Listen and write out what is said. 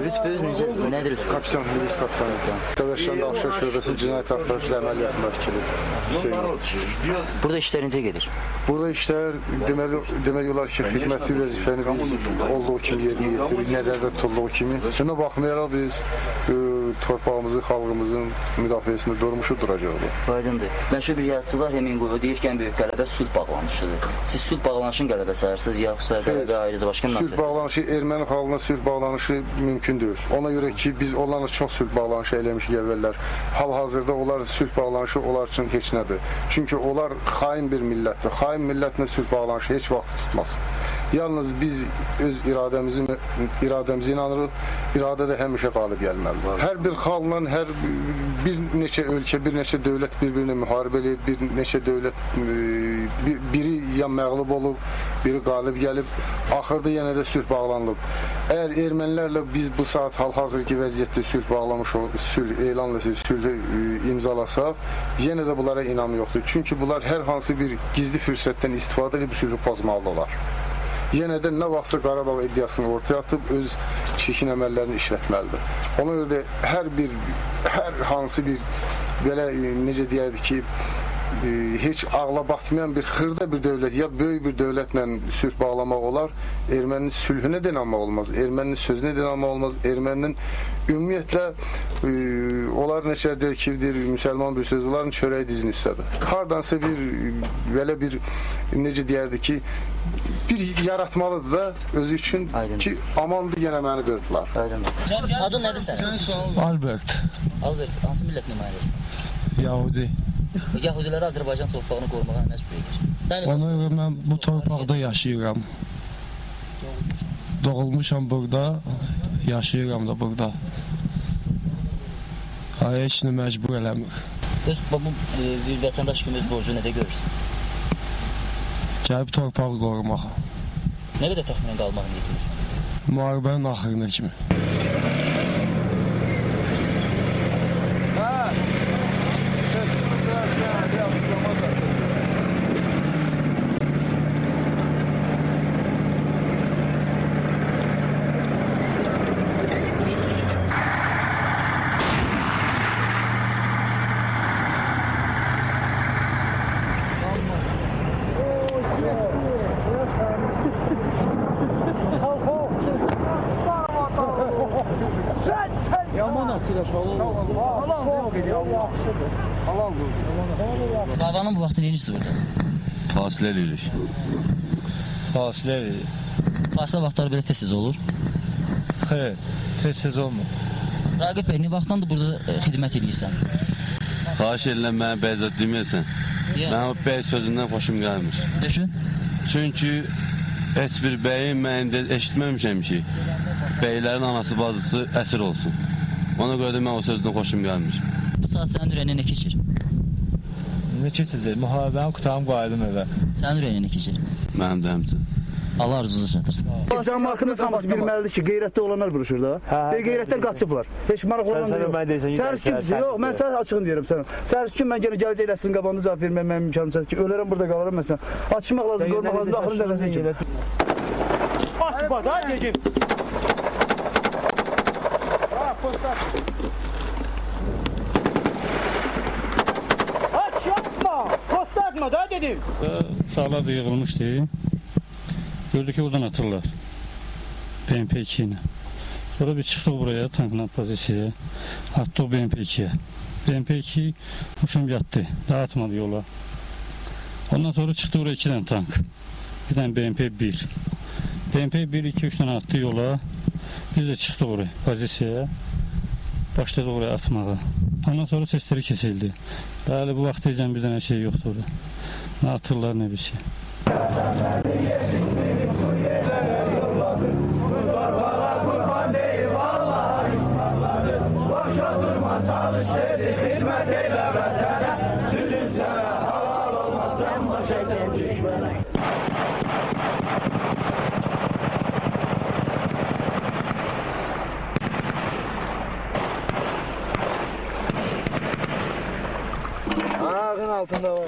Rütbeniz necə? Nədir rütbə? Kapitan Milis kapitanı. Dövləşən Daxşar Şöbəsi Cinayət Axtarış Əməliyyat Məşqçili Hüseyin. Burada işlər necə gedir? Burada işlər demək olar ki, xidməti vəzifəni biz olduğu kimi yerinə yetiririk, nəzərdə tutulduğu kimi. Buna baxmayaraq biz torpağımızın, xalqımızın müdafiəsində durmuşu duracaqdır. Aydındır. Məşhur bir yazıcı var, Hemingway deyir ki, ən böyük qələbə sülh bağlanışıdır. Siz sülh bağlanışın qələbə sayırsınız, yoxsa qələbə ayrıca başqa münasibət? Sülh bağlanışı, erməni xalqına sülh bağlanışı mümkün deyil. Ona görə ki, biz onlarla çox sülh bağlanışı eləmişik əvvəllər. Hal-hazırda onlar sülh bağlanışı onlar üçün heç nədir. Çünki onlar xain bir millətdir. Xain millətlə sülh bağlanışı heç vaxt tutmaz. Yalnız biz öz iradəmizə inanırıq. İradə də həmişə qalib gəlməlidir. Hər bir xalqla, hər bir neçə ölkə, bir neçə dövlət bir-birinə müharibə eləyib, bir neçə dövlət biri ya məğlub olub, biri qalib gəlib, axırda yenə də sülh bağlanılıb. Əgər ermənilərlə biz bu saat hal-hazırki vəziyyətdə sülh bağlamış olub, sülh elanla sülhü imzalasaq, yenə də bunlara inam yoxdur. Çünki bunlar hər hansı bir gizli fürsətdən istifadə edib sülhü pozmalıdırlar. Yenə də nə vaxtsa Qarabağ iddiasını ortaya atıb öz çirkin əməllərini işlətməlidir. Ona görə də hər hansı bir belə necə deyərdik ki, heç ağla batmayan bir xırda bir dövlət ya böyük bir dövlətlə sülh bağlamaq olar, erməninin sülhünə də inanmaq olmaz, erməninin sözünə də inanmaq olmaz, erməninin ümumiyyətlə onlar neçə deyir ki, müsəlman bir söz, onların çörəyi dizinin üstədir. Hardansa bir belə bir necə deyərdik ki, bir yaratmalıdır da özü üçün ki, amandır yenə məni qırdılar. Adın nədir sənin? Albert. Albert, hansı millət nümayəndəsin? Yahudi. Yahudiləri Azərbaycan torpağını qorumağa məcbur edir. Ona görə mən bu torpaqda yaşayıram. Doğulmuşam burada, yaşayıram da burada. Heç nə məcbur eləmir. Bu bir vətəndaş kimi öz borcu nədə görürsün? Gəlib torpağı qorumağa. Nə qədər təxminən qalmağı niyyətindəsən? Müharibənin axırına kimi. Davanın bu vaxtı neyiniz burada? Fasilə edirik. Fasilə edirik. Fasilə vaxtları belə tez-tez olur? Xeyr, tez-tez olmur. Raqib bəy, nə vaxtdan da burada xidmət edirsən? Xahiş edirəm mənə bəzət deməyəsən. Mən o bəy sözündən xoşum gəlmir. Düşün? Çünki heç bir bəyin mən eşitməmişəm ki, bəylərin anası bacısı əsir olsun. Ona görə də mən o sözdən xoşum gəlmir. Bu saat sənin ürəyinə nə keçir? Nə keçəcək? Müharibənin qutarım qayıdım evə. Sənin ürəyinə nə keçir? Mənim də həmçin. Allah arzunuza çatırsın. Cəmaatımız hamısı bilməlidir ki, qeyrətli olanlar vuruşur da. Qeyrətlər qaçıblar. Heç maraqlı olanlar yox. Səhərs gün bizə yox, mən sənə açığını deyirəm sənə. Səhərs gün mən yenə gələcək nəslin qabağında cavab verməyə mənim imkanım çatır ki, ölərəm burada qalaram məsələn. Açmaq lazım, qorumaq lazım, axırın dəfəsinə kimi. At bak, hadi yiyeceğim. Aç yapma, posta atma da dedim. Uşaqlar da yığılmışdı. Gördük ki, oradan atırlar. BMP-2 ile. Sonra biz çıktık buraya, tankla pozisiyaya. Attık BMP-2'ye. BMP-2 uçum yattı. Dağıtmadı yola. Ondan sonra çıktı buraya 2 tane tank. Bir tane BMP-1. BMP-1, 2-3 tane attı yola. Biz de çıktık oraya, pozisiyaya. Başladık oraya atmağa. Ondan sonra sesleri kesildi. Daha bu vaxtaycan bir tane şey yoktu orada. Ne atırlar ne bir şey. Ağın altında var.